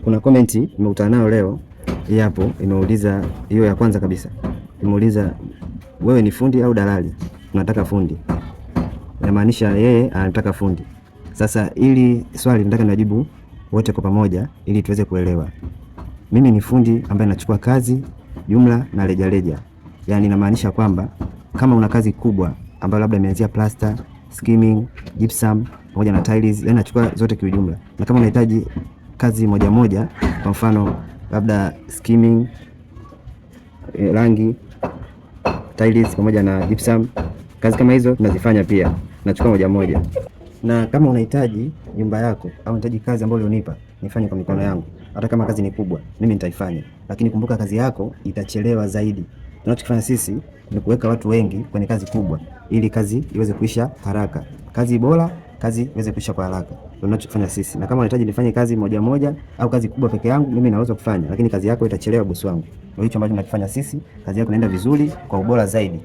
Kuna comment nimekutana nayo leo hii hapo, imeuliza hiyo ya kwanza kabisa, imeuliza wewe ni fundi au dalali? Tunataka fundi. Inamaanisha yeye anataka fundi. Sasa ili swali nataka nijibu wote kwa pamoja ili tuweze kuelewa. Mimi ni fundi ambaye nachukua kazi jumla na rejareja. Yaani inamaanisha kwamba kama una kazi kubwa ambayo labda imeanzia plaster, skimming, gypsum pamoja na tiles, yani nachukua zote kwa ujumla. Na kama unahitaji kazi moja moja, kwa mfano labda skimming, rangi, tiles pamoja na gypsum, kazi kama hizo tunazifanya pia, nachukua moja moja. Na kama unahitaji nyumba yako au unahitaji kazi ambayo ulionipa nifanye kwa mikono yangu, hata kama kazi ni kubwa, mimi nitaifanya, lakini kumbuka kazi yako itachelewa zaidi. Tunachokifanya sisi ni kuweka watu wengi kwenye kazi kubwa ili kazi iweze kuisha haraka. Kazi bora, kazi iweze kuisha kwa haraka. Ndio tunachokifanya sisi. Na kama unahitaji nifanye kazi moja moja au kazi kubwa peke yangu, mimi naweza kufanya, lakini kazi yako itachelewa bosi wangu. Ndio hicho ambacho tunakifanya sisi. Kazi yako inaenda vizuri kwa ubora zaidi.